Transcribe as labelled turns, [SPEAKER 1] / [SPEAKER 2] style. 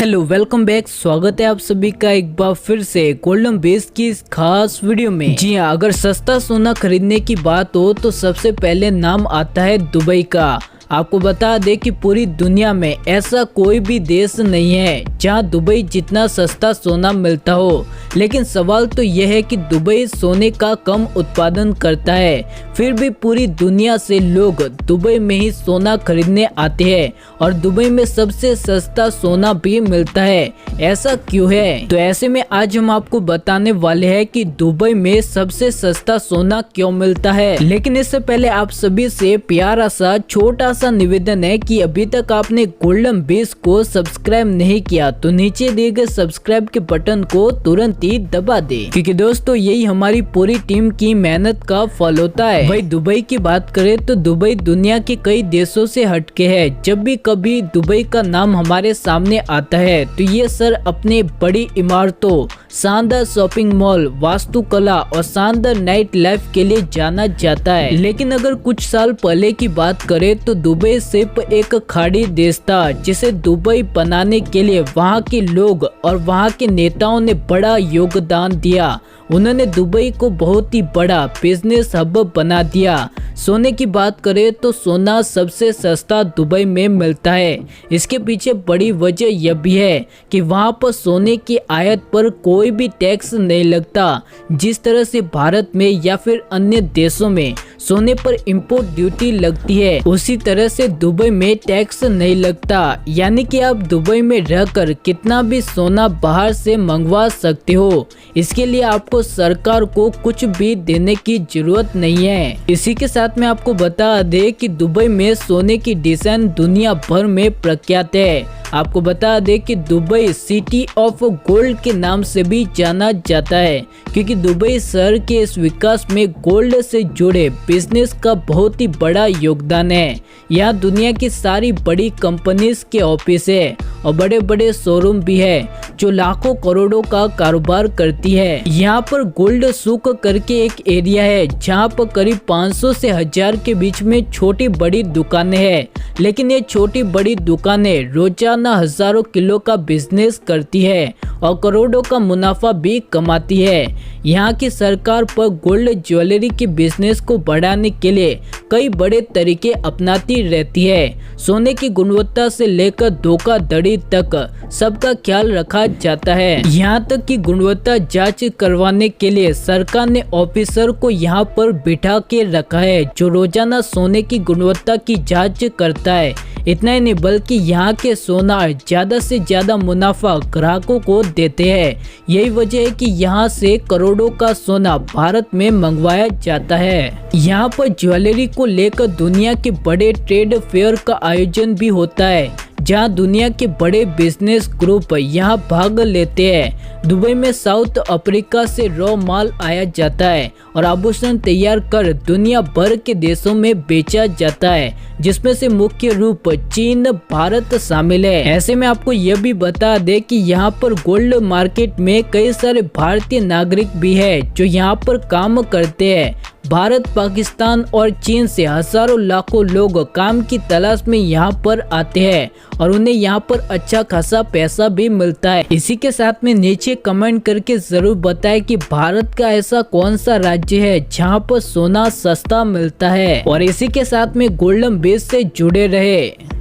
[SPEAKER 1] Hello welcome back. स्वागत है आप सभी का एक बार फिर से गोल्डन बेस की इस खास वीडियो में। जी हाँ, अगर सस्ता सोना खरीदने की बात हो तो सबसे पहले नाम आता है दुबई का। आपको बता दें कि पूरी दुनिया में ऐसा कोई भी देश नहीं है जहां दुबई जितना सस्ता सोना मिलता हो। लेकिन सवाल तो यह है कि दुबई सोने का कम उत्पादन करता है, फिर भी पूरी दुनिया से लोग दुबई में ही सोना खरीदने आते हैं और दुबई में सबसे सस्ता सोना भी मिलता है। ऐसा क्यों है? तो ऐसे में आज हम आपको बताने वाले हैं कि दुबई में सबसे सस्ता सोना क्यों मिलता है। लेकिन इससे पहले आप सभी से प्यारा सा छोटा सा निवेदन है कि अभी तक आपने गोल्डन बेस को सब्सक्राइब नहीं किया तो नीचे दिए गए सब्सक्राइब के बटन को तुरंत ही दबा दे, क्योंकि दोस्तों यही हमारी पूरी टीम की मेहनत का फल होता है। भाई दुबई की बात करें तो दुबई दुनिया के कई देशों से हटके है। जब भी कभी दुबई का नाम हमारे सामने आता है तो ये सर अपने बड़ी इमारतों, शानदार शॉपिंग मॉल, वास्तुकला और शानदार नाइट लाइफ के लिए जाना जाता है। लेकिन अगर कुछ साल पहले की बात करें तो दुबई सिर्फ एक खाड़ी देश था, जिसे दुबई बनाने के लिए वहां के लोग और वहां के नेताओं ने बड़ा योगदान दिया। उन्होंने दुबई को बहुत ही बड़ा बिजनेस हब बना दिया। सोने की बात करें तो सोना सबसे सस्ता दुबई में मिलता है। इसके पीछे बड़ी वजह यह भी है कि वहां पर सोने की आयात पर कोई भी टैक्स नहीं लगता। जिस तरह से भारत में या फिर अन्य देशों में सोने पर इंपोर्ट ड्यूटी लगती है, उसी तरह से दुबई में टैक्स नहीं लगता। यानी कि आप दुबई में रहकर कितना भी सोना बाहर से मंगवा सकते हो। इसके लिए आपको सरकार को कुछ भी देने की जरूरत नहीं है। इसी के साथ में आपको बता दे कि दुबई में सोने की डिजाइन दुनिया भर में प्रख्यात है। आपको बता दें कि दुबई सिटी ऑफ गोल्ड के नाम से भी जाना जाता है, क्योंकि दुबई शहर के इस विकास में गोल्ड से जुड़े बिजनेस का बहुत ही बड़ा योगदान है। यहाँ दुनिया की सारी बड़ी कंपनीज के ऑफिस है और बड़े बड़े शोरूम भी है जो लाखों करोड़ों का कारोबार करती है। यहाँ पर गोल्ड सूक करके एक एरिया है जहाँ पर करीब 500 से 1000 के बीच में छोटी बड़ी दुकानें हैं। लेकिन ये छोटी बड़ी दुकानें रोजाना हजारों किलो का बिजनेस करती है और करोड़ों का मुनाफा भी कमाती है। यहाँ की सरकार पर गोल्ड ज्वेलरी के बिजनेस को बढ़ाने के लिए कई बड़े तरीके अपनाती रहती है। सोने की गुणवत्ता से लेकर धोखाधड़ी तक सबका ख्याल रखा जाता है। यहाँ तक कि गुणवत्ता जांच करवाने के लिए सरकार ने ऑफिसर को यहाँ पर बिठा के रखा है जो रोजाना सोने की गुणवत्ता की जांच करता है। इतना ही नहीं बल्कि यहाँ के सोनार ज्यादा से ज्यादा मुनाफा ग्राहकों को देते हैं। यही वजह है कि यहाँ से करोड़ों का सोना भारत में मंगवाया जाता है। यहाँ पर ज्वेलरी को लेकर दुनिया के बड़े ट्रेड फेयर का आयोजन भी होता है, जहां दुनिया के बड़े बिजनेस ग्रुप यहां भाग लेते हैं। दुबई में साउथ अफ्रीका से रॉ माल आया जाता है और आभूषण तैयार कर दुनिया भर के देशों में बेचा जाता है, जिसमें से मुख्य रूप चीन, भारत शामिल है। ऐसे में आपको यह भी बता दे कि यहाँ पर गोल्ड मार्केट में कई सारे भारतीय नागरिक भी है जो यहाँ पर काम करते हैं। भारत, पाकिस्तान और चीन से हजारों लाखों लोग काम की तलाश में यहाँ पर आते हैं और उन्हें यहाँ पर अच्छा खासा पैसा भी मिलता है। इसी के साथ में नीचे कमेंट करके जरूर बताएं कि भारत का ऐसा कौन सा राज्य है जहाँ पर सोना सस्ता मिलता है। और इसी के साथ में गोल्डन बेस से जुड़े रहे।